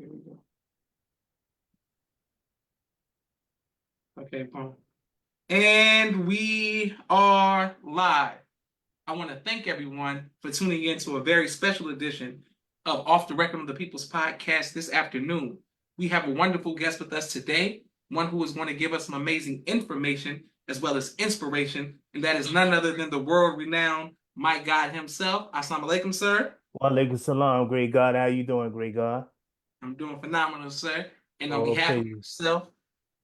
Here we go. Okay, boom. And we are live. I want to thank everyone for tuning in to a very special edition of Off the Record of the People's Podcast this afternoon. We have a wonderful guest with us today, one who is going to give us some amazing information as well as inspiration, and that is none other than the world-renowned Mike God himself. Assalamu alaikum, sir. Wa alaikum salam, great God. How you doing, great God? I'm doing phenomenal, sir. And on Oh, behalf of praise. myself,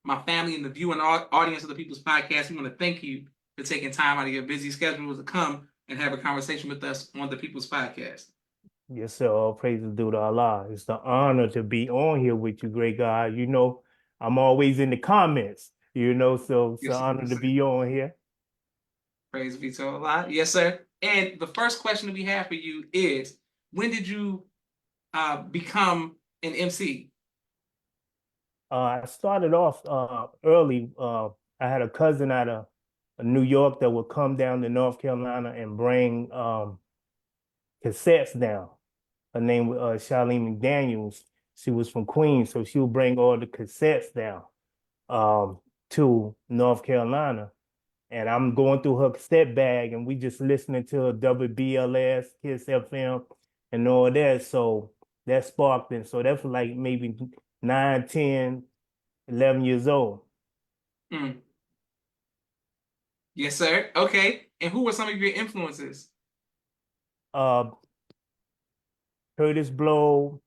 my family, and the viewing audience of the People's Podcast, we want to thank you for taking time out of your busy schedule to come and have a conversation with us on the People's Podcast. Yes, sir. All praises due to Allah. It's an honor to be on here with you, great God. You know, I'm always in the comments, so it's an Yes, honor to sir. be on here. Praise be to Allah. Yes, sir. And the first question that we have for you is, when did you become an MC? I started off early. I had a cousin out of New York that would come down to North Carolina and bring cassettes down. Her name was Charlene McDaniels. She was from Queens, so she would bring all the cassettes down to North Carolina. And I'm going through her cassette bag, and we just listening to WBLS, Kiss FM, and all that. So that sparked it. So that was like maybe 9, 10, 11 years old. Mm. Yes, sir. Okay. And who were some of your influences? Uh, Curtis Blow,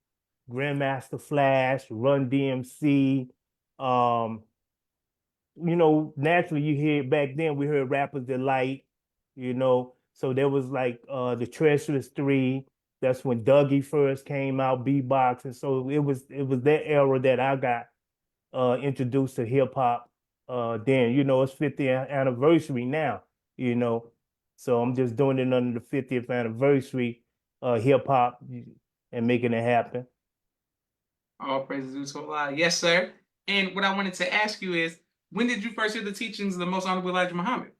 Grandmaster Flash, Run DMC. Naturally you hear back then we heard Rappers Delight. So there was like the Treacherous Three. That's when Dougie first came out, beatbox, and so it was that era that I got introduced to hip hop. Then it's 50th anniversary now. You know, so I'm just doing it under the 50th anniversary hip hop and making it happen. All praises due to Allah. Yes, sir. And what I wanted to ask you is, when did you first hear the teachings of the Most Honorable Elijah Muhammad?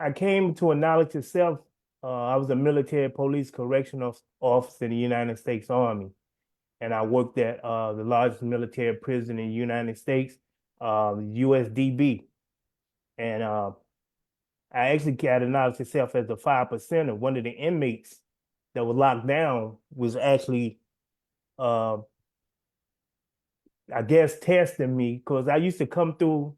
I came to a knowledge of self. I was a military police correctional officer in the United States Army, and I worked at the largest military prison in the United States, USDB. And I actually got a knowledge of self as a 5%. One of the inmates that was locked down was actually, uh, I guess, testing me because I used to come through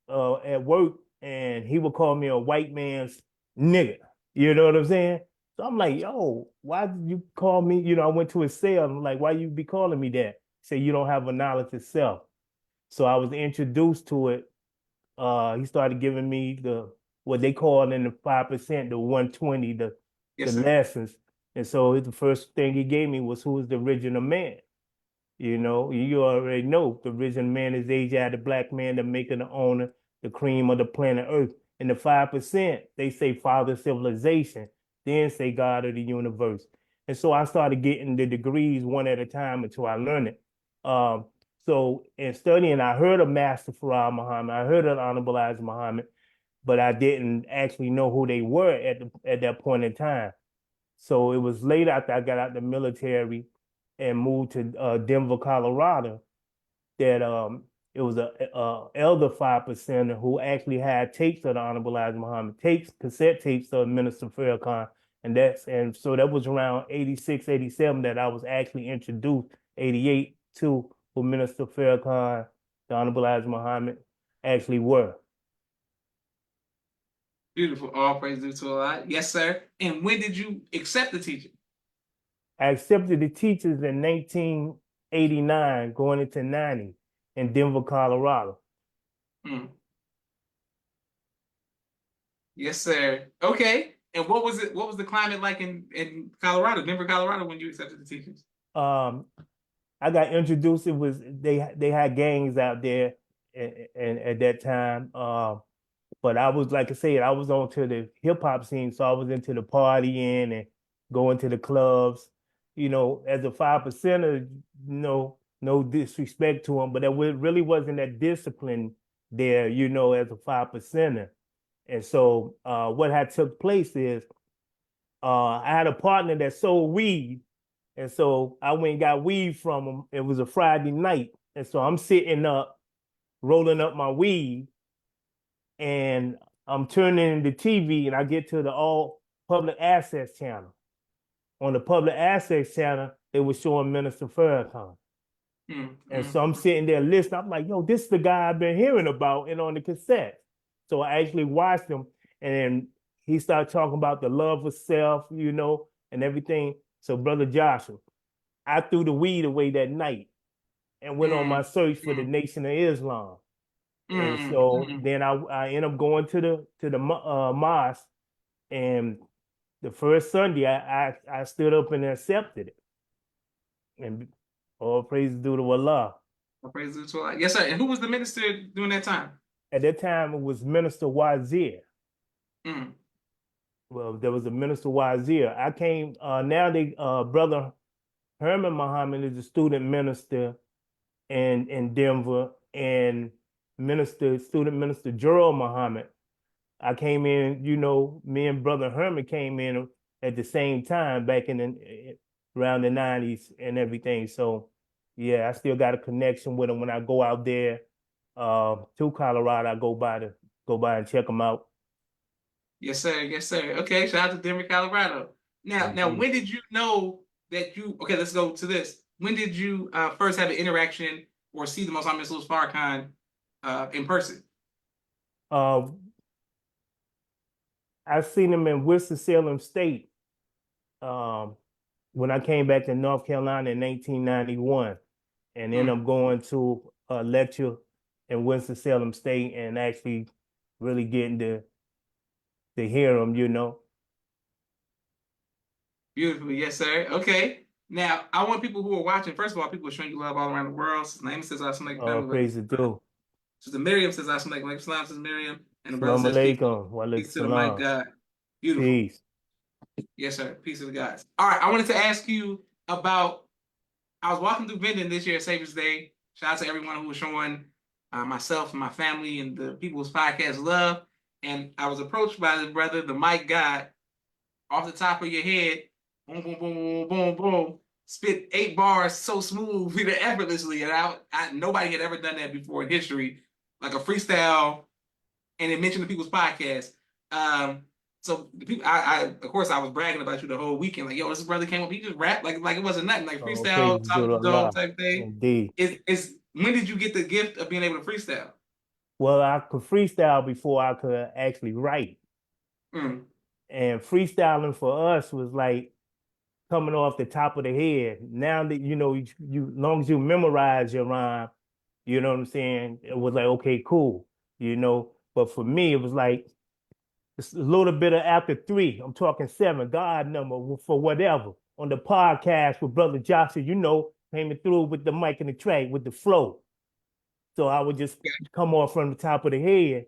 at work and he would call me a white man's nigga. You know what I'm saying? So I'm like, yo, why did you call me? I went to his cell. I'm like, why you be calling me that? Say you don't have a knowledge of self. So I was introduced to it. He started giving me the what they call in the 5%, the 120, the Yes, the sir. lessons. And so the first thing he gave me was who is the original man. You already know the original man is Asia, the black man, the maker, the owner, the cream of the planet Earth. And the 5%, they say Father Civilization, then say God of the universe. And so I started getting the degrees one at a time until I learned it. Um, so in studying, I heard of Master Farah Muhammad, I heard of Honorable Elijah Muhammad, but I didn't actually know who they were at that point in time. So it was late after I got out the military and moved to Denver, Colorado, that it was a elder 5%er who actually had tapes of the Honorable Elijah Muhammad, cassette tapes of Minister Farrakhan. And so that was around 86, 87 that I was actually introduced, 88 to who Minister Farrakhan, the Honorable Elijah Muhammad actually were. Beautiful. All praise due to Allah. Yes, sir. And when did you accept the teaching? I accepted the teachers in 1989, going into 90 in Denver, Colorado. Hmm. Yes, sir. Okay. And what was it? What was the climate like in Colorado, Denver, Colorado, when you accepted the teachings? Um, I got introduced. It was they had gangs out there, and at that time. But I was like I said, I was on to the hip hop scene, so I was into the partying and going to the clubs. As a 5%er, no disrespect to them, but there really wasn't that discipline there, as a 5%er. And so what had took place is I had a partner that sold weed And so I went and got weed from him. It was a Friday night. And so I'm sitting up, rolling up my weed, and I'm turning the TV and I get to the all public access channel. On the public access channel, they were showing Minister Farrakhan. And so I'm Mm. sitting there listening. I'm like, yo, this is the guy I've been hearing about and on the cassette. So I actually watched him, and he started talking about the love of self, and everything. So, Brother Joshua, I threw the weed away that night and went on my Mm. search for the Mm. Nation of Islam. And Mm. so Mm. then I ended up going to the mosque, and the first Sunday I stood up and accepted it. And all praise due to Allah. All praises to Allah. Yes, sir. And who was the minister during that time? At that time, it was Minister Wazir. Mm. Well, there was a Minister Wazir. I came, now Brother Herman Muhammad is a student minister in Denver, and student minister Gerald Muhammad. I came in, me and Brother Herman came in at the same time back around the 90s and everything. So yeah, I still got a connection with him when I go out there to Colorado. I go by and check them out. Yes, sir. Yes, sir. Okay. Shout out to Denver, Colorado. Now, Indeed. when did you know that you? Okay, let's go to this. When did you first have an interaction or see the Most High Mr. Farrakhan in person? Uh, I seen him in Winston-Salem State um, when I came back to North Carolina in 1991, and then Mm. I'm going to a lecture in Winston-Salem State and actually really getting to hear him. Beautiful. Yes, sir. Okay. Now, I want people who are watching, first of all, people are showing you love all around the world. Sister Naima says, Assalamu alaikum, family. Praise to do. Sister Miriam says, Assalamu alaikum, salam, says Miriam. And the brother Assalamu says, alaikum. Wa alaikum peace to the mighty salam. God. Beautiful. Peace. Yes, sir. Peace to the gods. All right. I wanted to ask you about, I was walking through Vendon this year, Savior's Day. Shout out to everyone who was showing myself and my family and the people's podcast love. And I was approached by the brother, the mic God, off the top of your head, boom, boom, boom, boom, boom, boom, spit 8 bars so smooth, effortlessly, and nobody had ever done that before in history, like a freestyle, and it mentioned the people's podcast. So the people, of course, I was bragging about you the whole weekend, like, yo, this brother came up, he just rapped like it wasn't nothing, like Praise freestyle, to top of the dome Allah. type thing. Indeed. Is when did you get the gift of being able to freestyle? Well, I could freestyle before I could actually write. Mm. And freestyling for us was like coming off the top of the head. Now that long as you memorize your rhyme, you know what I'm saying? It was like, okay, cool. But for me, it was like it's a little bit of after 3. I'm talking 7, God number for whatever. On the podcast with Brother Joshua, came through with the mic and the track with the flow. So I would just come off from the top of the head.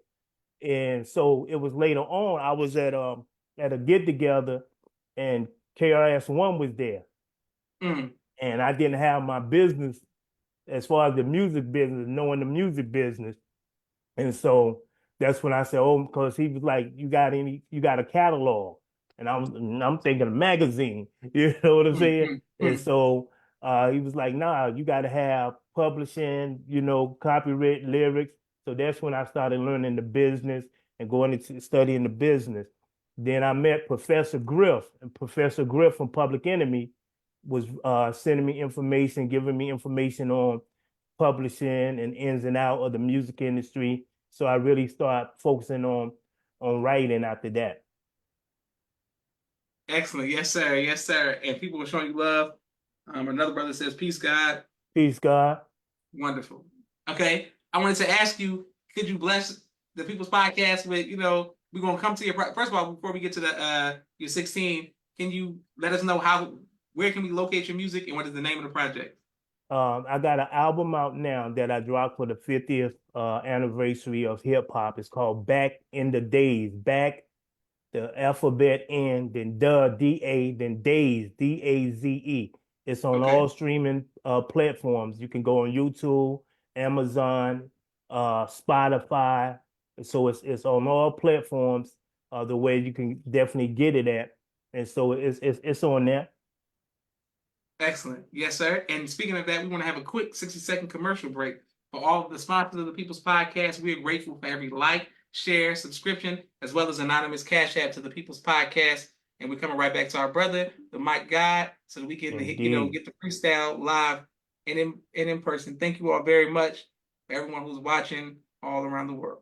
And so it was later on, I was at a get together and KRS-One was there. Mm. And I didn't have my business as far as the music business, knowing the music business. And so that's when I said, oh, because he was like, you got a catalog? And I'm thinking a magazine, you know what I'm Mm. saying? Mm. And Mm. so he was like, nah, you got to have publishing, copyright lyrics. So that's when I started learning the business and going into studying the business. Then I met Professor Griff, and Professor Griff from Public Enemy was sending me information, giving me information on publishing and ins and out of the music industry. So I really start focusing on writing after that. Excellent. Yes, sir. Yes, sir. And people were showing you love. Another brother says, peace, God. Peace, God. Wonderful. Okay. I wanted to ask you, could you bless the people's podcast with, we're gonna come to your first of all, before we get to the your 16, can you let us know where can we locate your music and what is the name of the project? I got an album out now that I dropped for the 50th anniversary of hip hop. It's called Back in the Days. Back, the alphabet N, then D-A, then Days, D-A-Z-E. It's on Okay. all streaming platforms. You can go on YouTube, Amazon, Spotify. So it's on all platforms the way you can definitely get it at. And so it's on there. Excellent. Yes, sir. And speaking of that, we want to have a quick 60-second commercial break. For all of the sponsors of the People's Podcast, we are grateful for every like, share, subscription, as well as anonymous cash app to the People's Podcast. And we're coming right back to our brother, the Mike God, so that we can, Indeed. get the freestyle live and in person. Thank you all very much for everyone who's watching all around the world.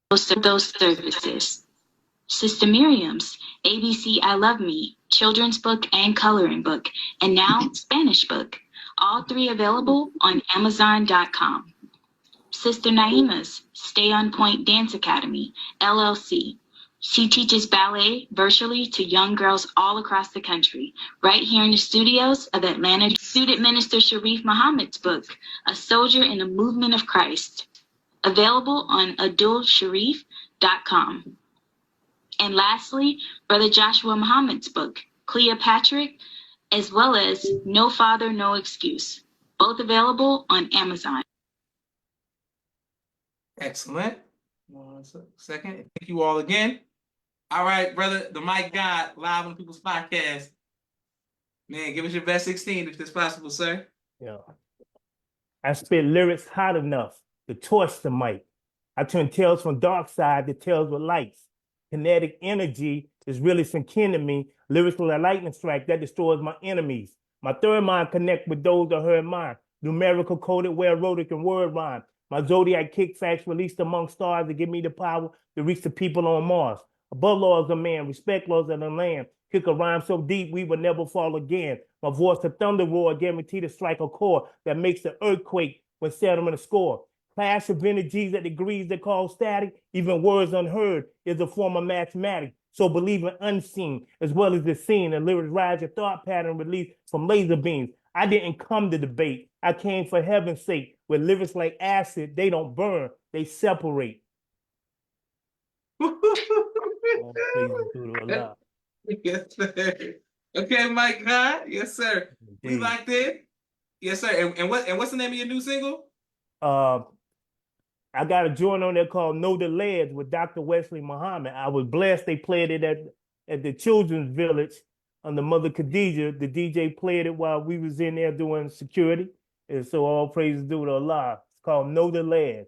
Those services. Sister Miriam's ABC I Love Me, children's book and coloring book, and now Spanish book. All three available on Amazon.com. Sister Naima's Stay on Point Dance Academy, LLC. She teaches ballet virtually to young girls all across the country, right here in the studios of Atlanta. Student Minister Sharif Muhammad's book, A Soldier in the Movement of Christ. Available on adulsharif.com. And lastly, Brother Joshua Muhammad's book, Cleopatra, as well as No Father, No Excuse. Both available on Amazon. Excellent. 1 second. Thank you all again. All right, brother, the Mike God, live on the People's Podcast. Man, give us your best 16 if it's possible, sir. Yeah. I spit lyrics hot enough to torch the mic. I turn tales from dark side to tales with lights. Kinetic energy is really some kin to me. Lyrics like a lightning strike that destroys my enemies. My third mind connect with those that heard mine. Numerical coded, well-rhotic and word rhyme. My zodiac kick facts released among stars to give me the power to reach the people on Mars. Above laws of man, respect laws of the land. Kick a rhyme so deep we will never fall again. My voice a thunder roar, guaranteed to strike a chord that makes the earthquake when settlement a score. Clash of energies at degrees that cause static, even words unheard is a form of mathematics. So believe in unseen as well as the seen, and lyrics rise your thought pattern released from laser beams. I didn't come to debate. I came for heaven's sake. With lyrics like acid, they don't burn, they separate. All praises to the Allah. Yes, sir. Okay, Mike God. Yes, sir. We Indeed. locked in. Yes, sir. And what's the name of your new single? I got a joint on there called Know the Ledge with Dr. Wesley Muhammad. I was blessed they played it at the Children's Village under Mother Khadijah. The DJ played it while we was in there doing security. And so all praises due to Allah. It's called Know the Ledge.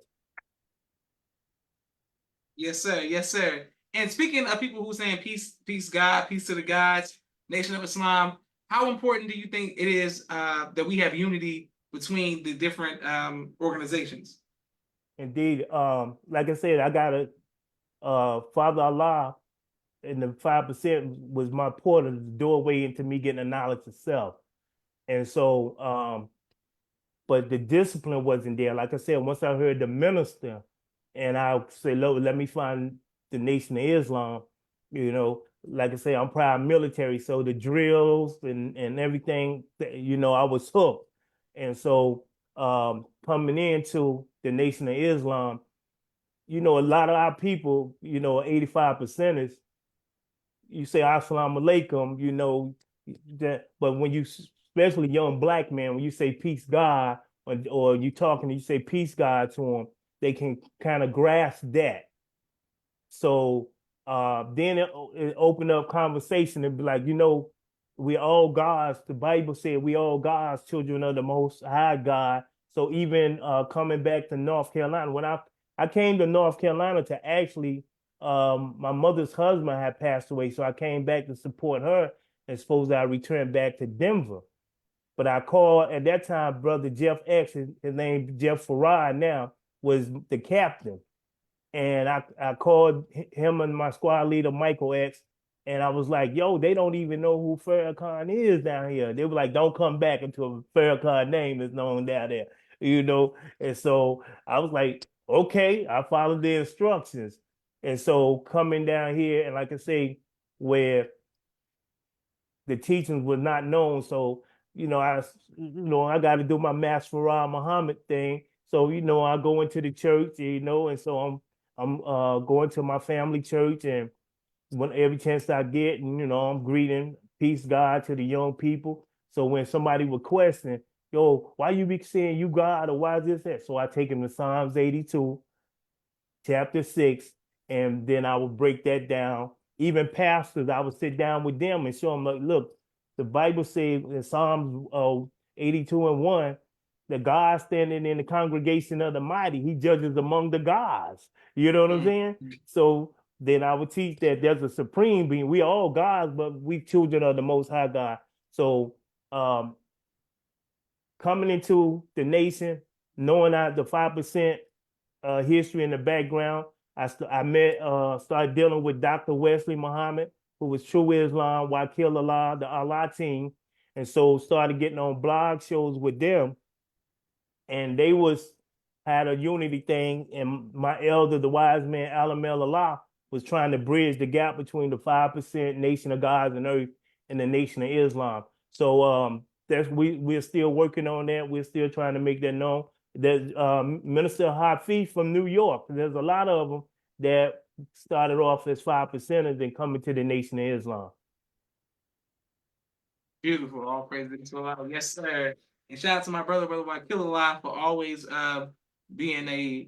Yes, sir. Yes, sir. And speaking of people who saying peace, peace, God, peace to the gods, Nation of Islam, how important do you think it is that we have unity between the different organizations? Indeed. Like I said, I got a Father Allah, and the 5% was my portal, the doorway into me getting the knowledge of self. And so, but the discipline wasn't there. Like I said, once I heard the minister, and I say, Lord, let me find the Nation of Islam, like I say, I'm proud military. So the drills and everything, I was hooked. And so coming into the Nation of Islam, a lot of our people, 85%ers, you say Assalamu alaikum, but when you, especially young black man, when you say peace God, or you talking, you say peace God to them, they can kind of grasp that. So then it opened up conversation and be like, we all God's, the Bible said we all God's children of the Most High God. So even coming back to North Carolina, when I came to North Carolina to actually, my mother's husband had passed away. So I came back to support her, and supposed I returned back to Denver. But I called at that time, Brother Jeff X, his name Jeff Farrakhan now, was the captain. And I called him and my squad leader, Michael X, and I was like, yo, they don't even know who Farrakhan is down here. They were like, don't come back until Farrakhan name is known down there, And so I was like, okay, I followed the instructions. And so coming down here, and like I say, where the teachings were not known, so I got to do my Master Farah Muhammad thing. So I go into the church, and so I'm going to my family church, and when every chance I get, and I'm greeting peace God to the young people. So when somebody would question, yo, why you be saying you God, or why is this that? So I take them to Psalms 82, chapter 6, and then I will break that down even pastors, I would sit down with them and show them, like, look, the Bible says in Psalms 82:1, the God standing in the congregation of the mighty, he judges among the gods. You know what I'm saying? So then I would teach that there's a supreme being. We are all gods, but we children of the Most High God. So coming into the nation, knowing that the 5% history in the background, I met started dealing with Dr. Wesley Muhammad, who was True Islam, Wakil Allah, the Allah team, and so started getting on blog shows with them, and they had a unity thing, and my elder, the wise man Alam El Allah, was trying to bridge the gap between the 5% nation of gods and earth and the nation of Islam. So we're still working on that. We're still trying to make that known. There's Minister Hafiz from New York. There's a lot of them that started off as 5%ers and coming to the nation of Islam. Beautiful. All praise to Allah. Yes, sir. And shout out to my brother Wakil Allah, for always being a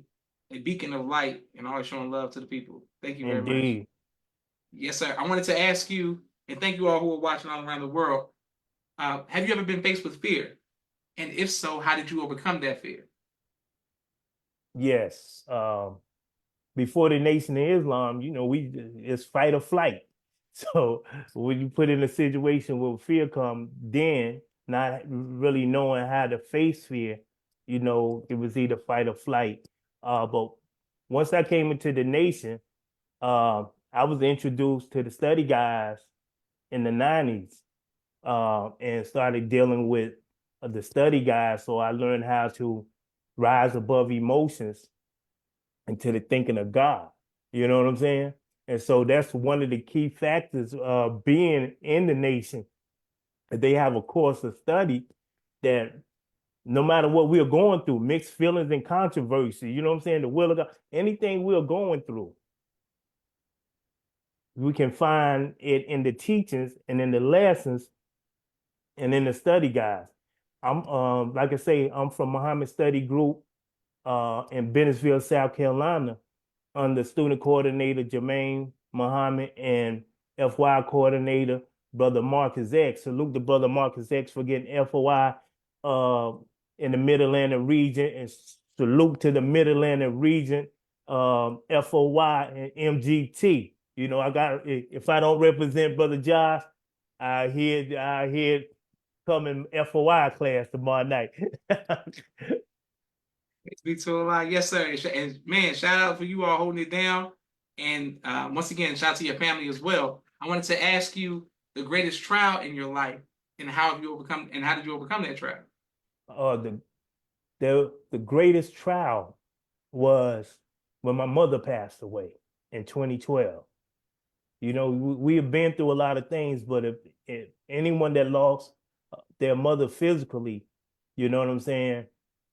beacon of light and always showing love to the people. Thank you very much. Yes, sir. I wanted to ask you, and thank you all who are watching all around the world. Have you ever been faced with fear? And if so, how did you overcome that fear? Yes. Before the Nation of Islam, it's fight or flight. So when you put in a situation where fear comes, then not really knowing how to face fear, it was either fight or flight. But once I came into the nation, I was introduced to the study guys in the 90s and started dealing with the study guys. So I learned how to rise above emotions into the thinking of God. You know what I'm saying? And so that's one of the key factors of being in the nation. They have a course of study that no matter what we're going through, mixed feelings and controversy, you know what I'm saying? The will of God, anything we're going through, we can find it in the teachings and in the lessons and in the study guides. I'm like I say, I'm from Muhammad Study Group in Bennettsville, South Carolina, under student coordinator Jermaine Muhammad and FY coordinator Brother Marcus X. Salute to Brother Marcus X for getting FOI in the Mid-Atlantic region, and salute to the Mid-Atlantic region FOI and MGT. If I don't represent Brother Josh, I hear come in FOI class tomorrow night. Speak to Allah. Yes, sir. And man, shout out for you all holding it down. And once again, shout out to your family as well. I wanted to ask you the greatest trial in your life, and how did you overcome that trial? The greatest trial was when my mother passed away in 2012. We have been through a lot of things, but if anyone that lost their mother physically, you know what I'm saying?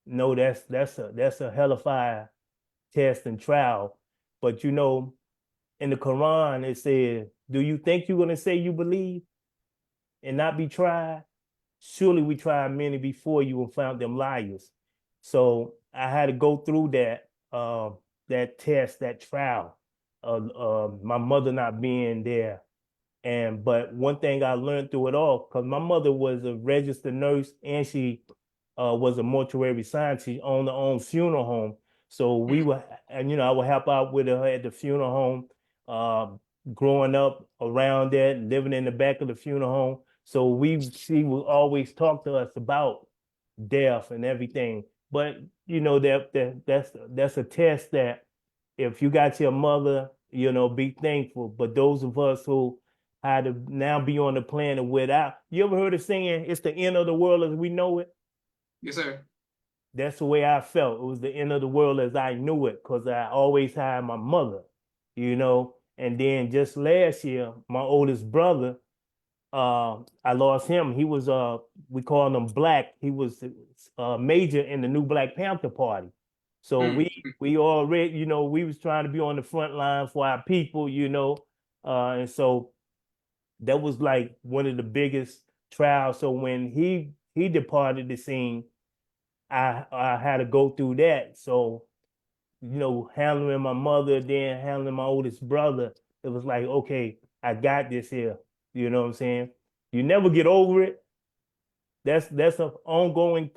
No, that's a hellified test and trial. But in the Quran it says, "Do you think you're gonna say you believe and not be tried? Surely we tried many before you and found them liars." So I had to go through that test, that trial of my mother not being there. But one thing I learned through it all, because my mother was a registered nurse and she was a mortuary scientist. She owned her own funeral home. So we were, and I would help out with her at the funeral home, growing up around that, living in the back of the funeral home. So she would always talk to us about death and everything. But that's a test that if you got your mother, be thankful. But those of us who had to now be on the planet without, you ever heard of saying it's the end of the world as we know it? Yes, sir. That's the way I felt. It was the end of the world as I knew it, because I always had my mother, And then just last year, my oldest brother, I lost him. He was we called him Black. He was a major in the new Black Panther Party. So we already, we was trying to be on the front line for our people, and so that was like one of the biggest trials. So when he departed the scene, I had to go through that. So, handling my mother, then handling my oldest brother, it was like, okay, I got this here. You know what I'm saying? You never get over it. That's it's an ongoing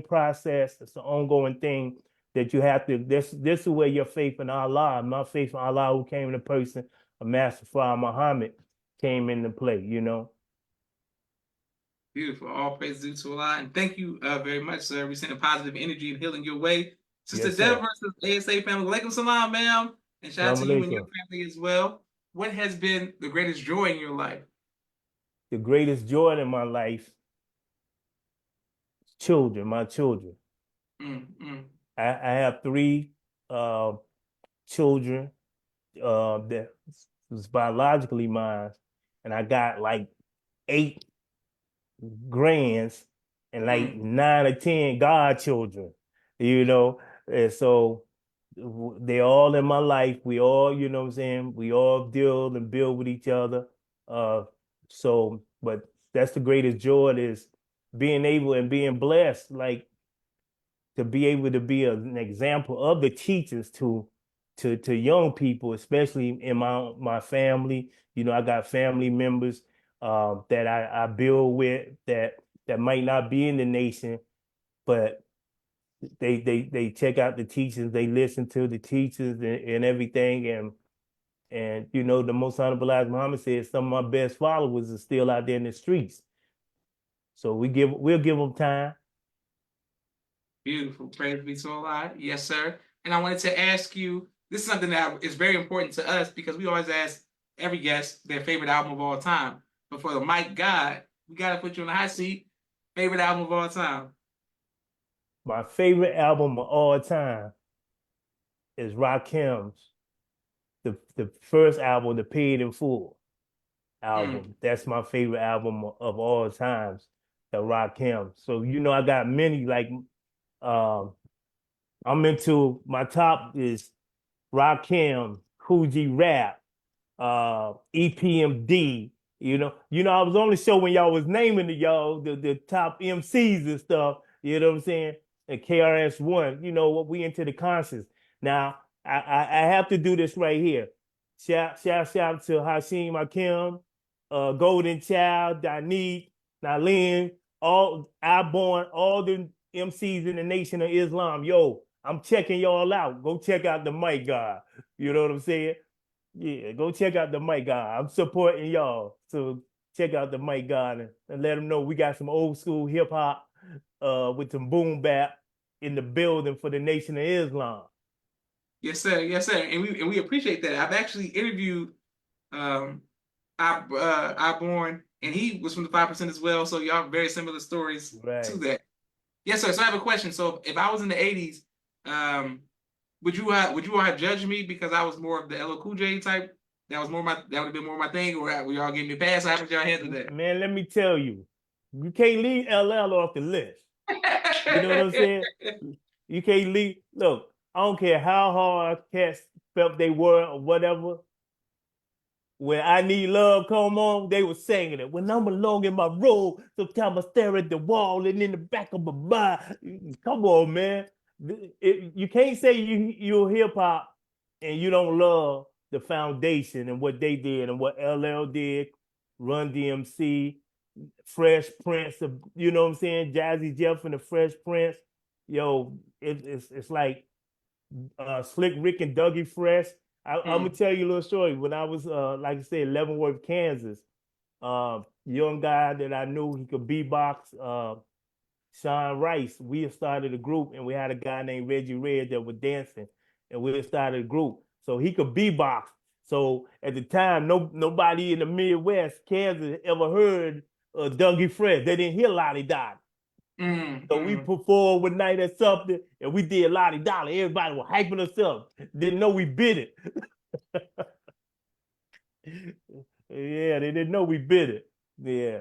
process. It's an ongoing thing that you have to, this is where your faith in Allah, my faith in Allah who came in the person of Master Fard Muhammad came into play, you know. Beautiful. All praise due to Allah. And thank you very much, sir. We send a positive energy and healing your way. Sister Yes, Dev sir. versus ASA family. Walaikum salam, ma'am. And shout out Assalamu to you and your alaikum. family as well. What has been the greatest joy in your life? The greatest joy in my life, children, my children. Mm, mm. I have three uh, children that was biologically mine, and I got like 8 grands and like 9 or 10 godchildren, you know. And so they're all in my life. We all, you know what I'm saying? We all deal and build with each other. Uh, but that's the greatest joy is being able and being blessed, like to be able to be an example of the teachers to young people, especially in my family. You know, I got family members that I build with that might not be in the nation, but they check out the teachers, they listen to the teachers and everything, and you know, the most honorable Elijah Muhammad said some of my best followers are still out there in the streets. So we'll give them time. Beautiful. Praise be to Allah. Yes, sir. And I wanted to ask you, this is something that is very important to us because we always ask every guest their favorite album of all time. But for the mic God, we got to put you in the hot seat. Favorite album of all time. My favorite album of all time is Rakim's, the first album, the Paid in Full album. That's my favorite album of all times, the Rakim. So you know, I got many like I'm into, my top is Rakim, Coogee Rap, EPMD. I was on the show when y'all was naming the top MCs and stuff. You know what I'm saying? And KRS-One. You know what, we into the concerts. Now I have to do this right here. Shout to Hashim Hakim, Golden Child, Danique, Nalin, all I-Born, all the MCs in the Nation of Islam. Yo, I'm checking y'all out. Go check out the Mic God. You know what I'm saying? Yeah, go check out the Mic God. I'm supporting y'all. So check out the Mic God and let them know we got some old school hip hop with some boom bap in the building for the Nation of Islam. Yes, sir. Yes, sir. And we appreciate that. I've actually interviewed I-Born, and he was from the 5% as well. So y'all have very similar stories to that. Yes, sir. So I have a question. So if I was in the 80s, would you all have judged me because I was more of the LL Cool J type? That would have been more my thing, or we all gave me a pass? How would y'all handle that? Man, let me tell you, you can't leave LL off the list. You know what I'm saying? You can't leave. Look, I don't care how hard cats felt they were or whatever. When I Need Love come on, they were singing it. When I'm alone in my room, sometimes I stare at the wall and in the back of my mind. Come on, man. You can't say you're hip hop and you don't love the foundation and what they did and what LL did, Run DMC, Fresh Prince, you know what I'm saying? Jazzy Jeff and the Fresh Prince. Yo, it's like Slick Rick and Dougie Fresh. I'm gonna tell you a little story. When I was like I said, Leavenworth, Kansas, young guy that I knew, he could beatbox, Sean Rice. We had started a group and we had a guy named Reggie Red that was dancing, and we had started a group. So he could beatbox. So at the time, nobody in the Midwest, Kansas, ever heard Dougie Fresh. They didn't hear Lottie Dottie. So we performed one night or something, and we did Lottie Dolly. Everybody was hyping us up. Didn't know we bit it. Yeah, they didn't know we bit it. Yeah.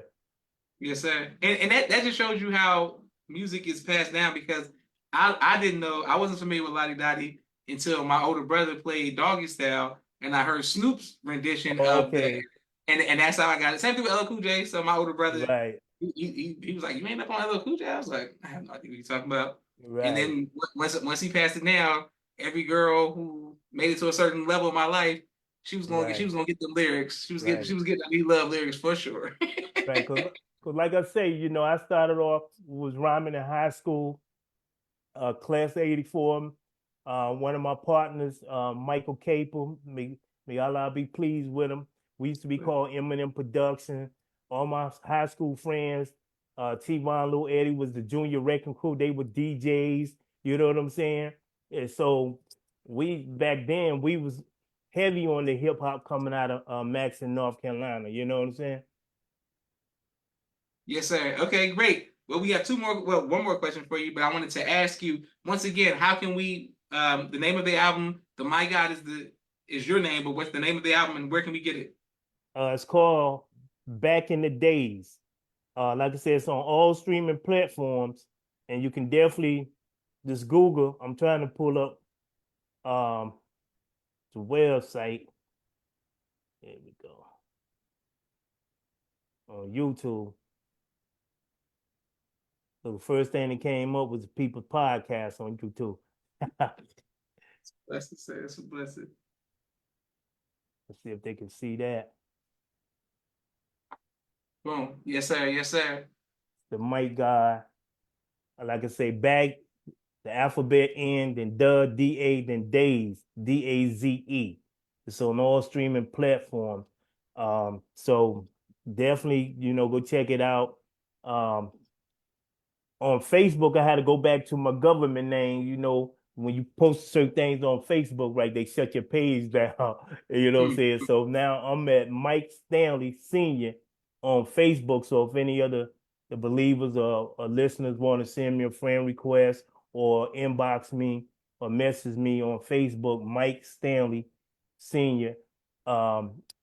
Yes, sir. And that just shows you how music is passed down, because I didn't know, I wasn't familiar with Lottie Dottie until my older brother played Doggy Style, and I heard Snoop's rendition of that. And that's how I got it. Same thing with LL Cool J. So my older brother, right. He was like, "You ain't up on LL Cool J?" I was like, "I have no idea what you're talking about." Right. And then once he passed it down, every girl who made it to a certain level of my life, she was Right. gonna get the lyrics. She was Right. getting the "We Love" lyrics for sure. Right. Cause like I say, you know, I started off was rhyming in high school, class of '84. One of my partners, Michael Capel, may Allah be pleased with him. We used to be called Eminem Production. All my high school friends, T-Von, Lil Eddie was the junior wrecking crew. They were DJs. You know what I'm saying? And so we back then we was heavy on the hip hop coming out of Maxon, North Carolina. You know what I'm saying? Yes, sir. Okay, great. Well, we have one more question for you, but I wanted to ask you once again, how can we the name of the album, the My God is your name, but what's the name of the album and where can we get it? It's called Back in the Days. Like I said, it's on all streaming platforms, and you can definitely just Google. I'm trying to pull up the website. There we go. On YouTube. So the first thing that came up was the People's Podcast on YouTube. Blessed to say, it's a blessing. Let's see if they can see that. Boom. Yes, sir. Yes, sir. The Mic Guy. Like I say, back the alphabet N, then D-A, then Days, D-A-Z-E. It's on all streaming platforms. So definitely, you know, go check it out. On Facebook, I had to go back to my government name. You know, when you post certain things on Facebook, right, they shut your page down. You know what I'm saying? So now I'm at Mike Stanley Sr. on Facebook. So if any other the believers or listeners want to send me a friend request or inbox me or message me on Facebook, Mike Stanley Sr.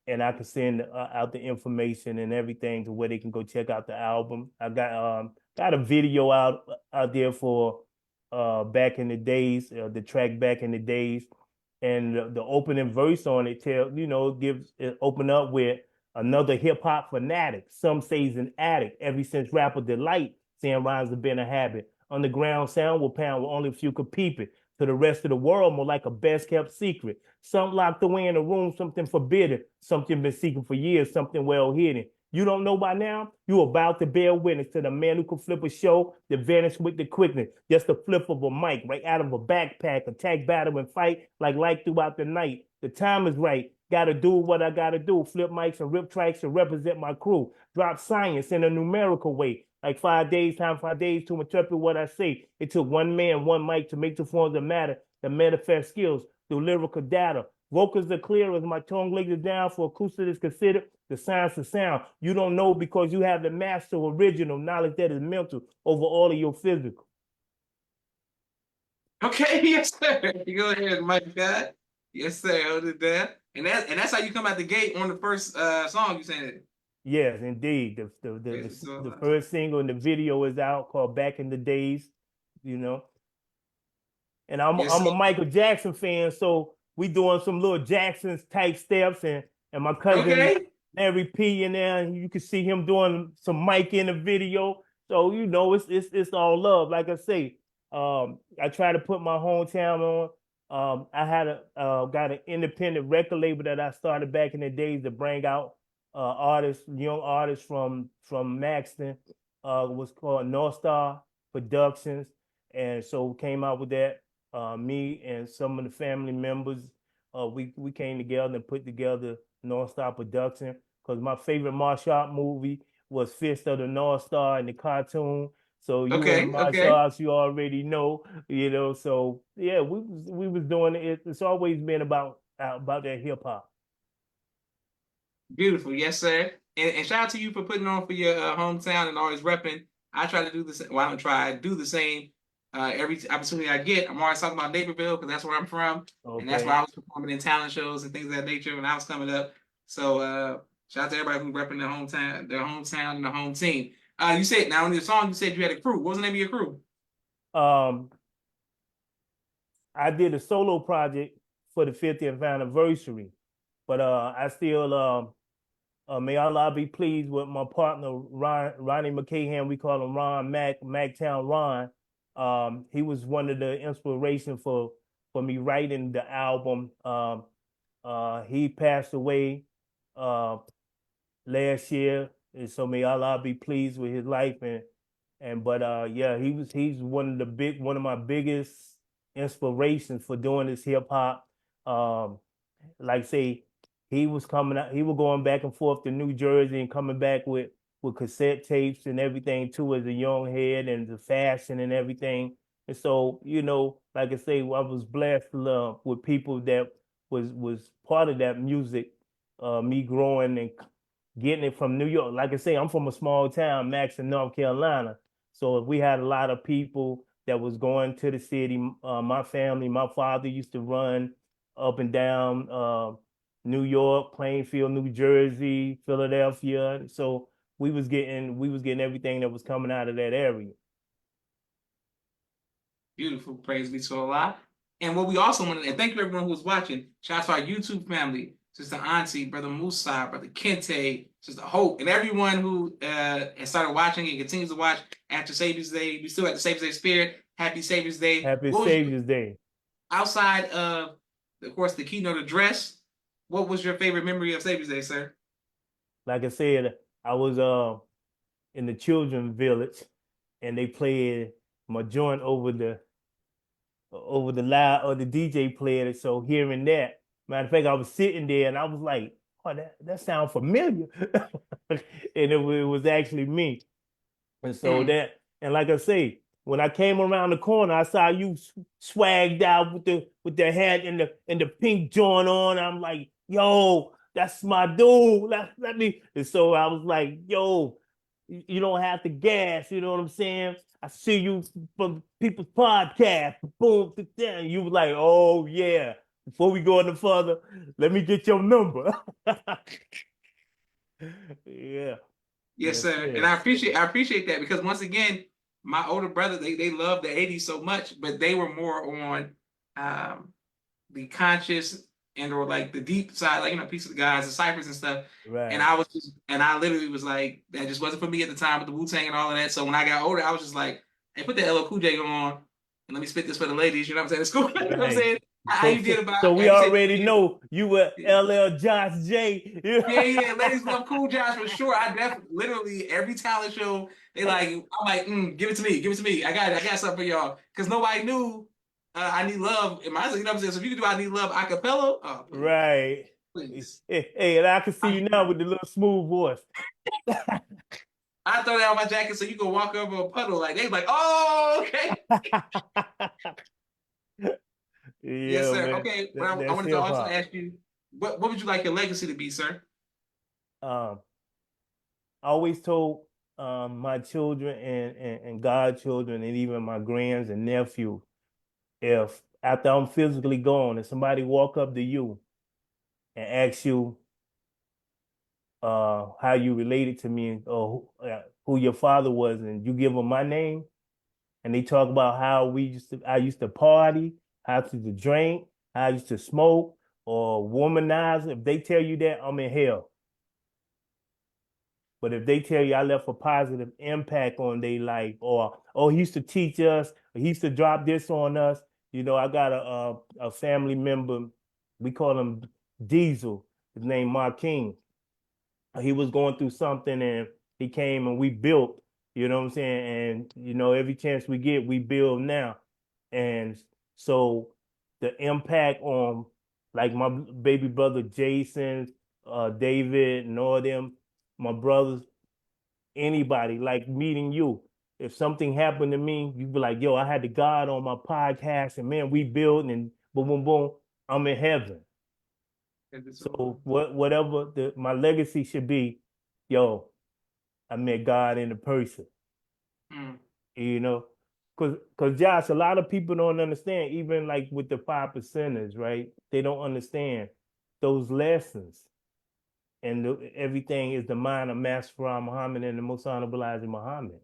And I can send out the information and everything to where they can go check out the album. I got a video out there for Back in the Days, the track Back in the Days, and the opening verse on it gives it open up with another hip hop fanatic. Some say he's an addict. Ever since rapper delight, saying rhymes have been a habit. Underground sound will pound where only a few could peep it. To the rest of the world, more like a best kept secret. Some locked away in a room, something forbidden, something been seeking for years, something well hidden. You don't know by now? You about to bear witness to the man who could flip a show that vanished with the quickness. Just a flip of a mic right out of a backpack, attack, battle, and fight like light throughout the night. The time is right. Gotta do what I gotta do. Flip mics and rip tracks to represent my crew. Drop science in a numerical way. Like 5 days, 5 days to interpret what I say. It took one man, one mic to make the forms of matter, the manifest skills through lyrical data. Vocals are clear as my tongue lays down for acoustic is considered the science of sound. You don't know because you have the master original knowledge that is mental over all of your physical. Okay, yes, sir. You go ahead, Mike God. Yes, sir. Hold it down. And that's how you come out the gate on the first song you said it. Yes, indeed. The first single and the video is out called Back in the Days, you know. And I'm a Michael Jackson fan, so we doing some little Jackson's type steps and my cousin Larry P in there, and you can see him doing some Mike in the video. So you know it's all love. Like I say, I try to put my hometown on. I had got an independent record label that I started back in the days to bring out young artists from Maxton. Was called North Star Productions, and so came out with that. Me and some of the family members, we came together and put together North Star Production because my favorite martial art movie was Fist of the North Star in the cartoon. So you in martial arts, you already know, you know. So yeah, we was doing it. It's always been about that hip hop. Beautiful, yes, sir. And shout out to you for putting on for your hometown and always repping. I try to do this. Well, I don't try. I do the same every opportunity I get. I'm always talking about Naperville because that's where I'm from, and that's where I was performing in talent shows and things of that nature when I was coming up. So shout out to everybody who's repping their hometown, and the home team. You said now in your song you said you had a crew. What was the name of your crew? I did a solo project for the 50th anniversary, but I still may Allah be pleased with my partner Ronnie McCahan. We call him Ron Mactown Ron. He was one of the inspiration for me writing the album He passed away last year, and so may Allah be pleased with his life. But yeah, he's one of my biggest inspirations for doing this hip hop. Um, like say he was coming out, he was going back and forth to New Jersey and coming back with cassette tapes and everything too as a young head, and the fashion and everything. And so, like I say, I was blessed with people that was part of that music, me growing and getting it from New York. Like I say, I'm from a small town, Maxon, North Carolina. So we had a lot of people that was going to the city. My family, my father used to run up and down New York, Plainfield, New Jersey, Philadelphia. So we was getting everything that was coming out of that area. Beautiful. Praise be to Allah. And what we also wanted, and thank you everyone who was watching. Shout out to our YouTube family, Sister Auntie, Brother Musa, Brother Kente, Sister Hope, and everyone who has started watching and continues to watch after Savior's Day. We still at the Savior's Day spirit. Happy Savior's Day. Happy Savior's Day. Outside of course, the keynote address, what was your favorite memory of Savior's Day, sir? Like I said, I was in the children's village, and they played my joint over the loud, or the DJ played it. So hearing that, matter of fact, I was sitting there and I was like, "Oh, that sounds familiar," and it was actually me. And so and like I say, when I came around the corner, I saw you swagged out with the hat and the pink joint on. I'm like, "Yo, that's my dude. Let me." And so I was like, "Yo, you don't have to gas." You know what I'm saying? I see you from people's podcast. Boom, and you was like, "Oh yeah." Before we go any further, let me get your number. Yeah. Yes, sir. And I appreciate that, because once again, my older brother, they love the 80s so much, but they were more on the conscious or like the deep side, like Peace of the Gods, the ciphers and stuff. Right. And I literally was like, that just wasn't for me at the time with the Wu-Tang and all of that. So when I got older, I was just like, hey, put the LL Cool J on and let me spit this for the ladies. You know what I'm saying? It's cool. You know what I'm saying? How you did about so we already know you were LL Josh J. Yeah. Ladies love Cool Josh for sure. I definitely, literally, every talent show, I'm like, give it to me. I got something for y'all. Because nobody knew I Need Love in my, you know what I'm saying? So if you can do I Need Love a cappella, oh, please. Right. Please. Hey, and I can see you now with the little smooth voice. I throw that on my jacket so you can walk over a puddle. Like, they like, oh, okay. Yes, sir. Man. Okay, but I wanted to also ask you, what would you like your legacy to be, sir? I always told my children and godchildren and even my grands and nephew, if after I'm physically gone, if somebody walk up to you and ask you how you related to me, or who your father was, and you give them my name, and they talk about how I used to party, how I used to drink, how I used to smoke or womanize. If they tell you that, I'm in hell. But if they tell you I left a positive impact on their life, or he used to teach us, or he used to drop this on us, I got a family member, we call him Diesel, his name Mark King. He was going through something and he came and we built, you know what I'm saying? And, every chance we get, we build now. And so the impact on, like, my baby brother Jason, David, and all them, my brothers, anybody, like meeting you. If something happened to me, you'd be like, yo, I had the God on my podcast, and man, we built, and boom, boom, boom, I'm in heaven. So whatever my legacy should be, yo, I met God in a person. Because Josh, a lot of people don't understand, even like with the 5%ers, right? They don't understand those lessons. And everything is the mind of Master Muhammad and the Most Honorable Elijah Muhammad.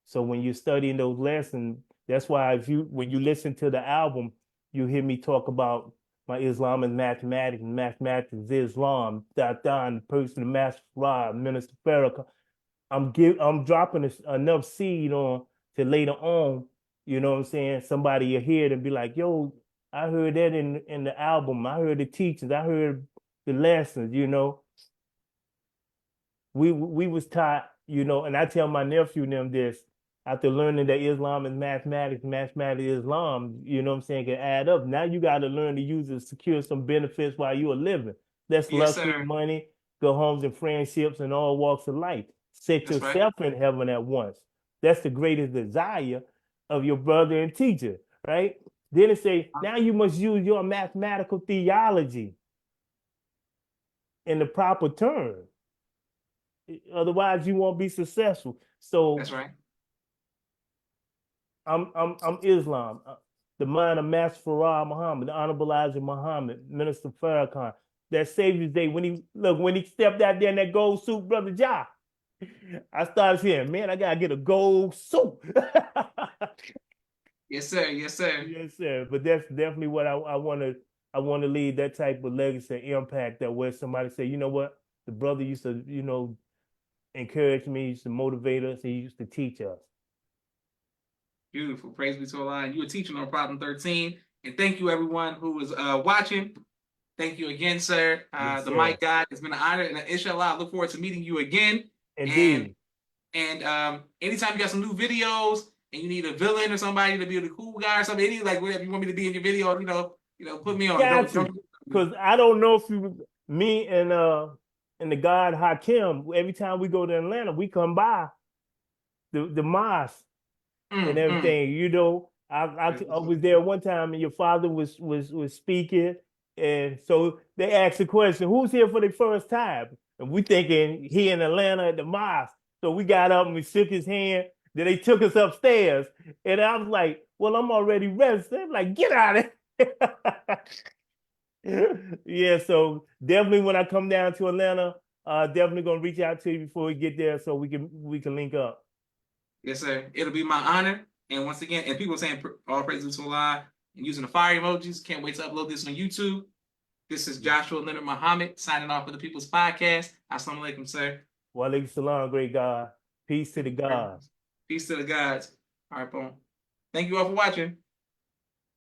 So when you're studying those lessons, that's why when you listen to the album, you hear me talk about my Islam and mathematics is Islam, the person, the Master Farrakhan, Minister Farrakhan. I'm dropping enough seed on to later on, you know what I'm saying? Somebody will hear it and be like, yo, I heard that in the album. I heard the teachings. I heard the lessons. You know, we was taught. You know, and I tell my nephew and them this after learning that Islam is mathematics, mathematics Islam. You know what I'm saying, can add up. Now you got to learn to use it to secure some benefits while you are living. That's Yes, luxury, sir. money, good homes and friendships, and all walks of life. Set That's right. yourself in heaven at once. That's the greatest desire of your brother and teacher, right? Then it say, now you must use your mathematical theology in the proper term. Otherwise, you won't be successful. So That's right. I'm Islam. The mind of Master Farah Muhammad, the Honorable Elijah Muhammad, Minister Farrakhan. That Savior's Day, when he stepped out there in that gold suit, Brother Ja, I started saying, man, I gotta get a gold suit. Yes, sir. Yes, sir. Yes, sir. But that's definitely what I want to leave, that type of legacy and impact, that where somebody say, you know what, the brother used to, you know, encourage me, used to motivate us, he used to teach us. Beautiful. Praise be to Allah. You were teaching on Problem 13. And thank you, everyone who was watching. Thank you again, sir. Yes, The sir. mic God, it's been an honor. And inshallah, I look forward to meeting you again. Indeed. And anytime you got some new videos and you need a villain or somebody to be the cool guy or something, any like whatever you want me to be in your video, you know, put me on. Because I don't know if me and the God Hakim, every time we go to Atlanta, we come by the mosque and everything. You know, I was there one time and your father was speaking, and so they asked the question, "Who's here for the first time?" And we thinking he in Atlanta at the mosque. So we got up and we shook his hand. Then they took us upstairs, and I was like, "Well, I'm already registered." I'm like, "Get out of here!" Yeah, so definitely when I come down to Atlanta, definitely gonna reach out to you before we get there so we can link up. Yes, sir. It'll be my honor. And once again, and people saying all praises to Allah and using the fire emojis. Can't wait to upload this on YouTube. This is Joshua Leonard Muhammad signing off for the People's Podcast. Assalamu alaikum, sir. Wa alaikum salam, great God. Peace to the gods. Peace to the gods. All right, boom. Thank you all for watching.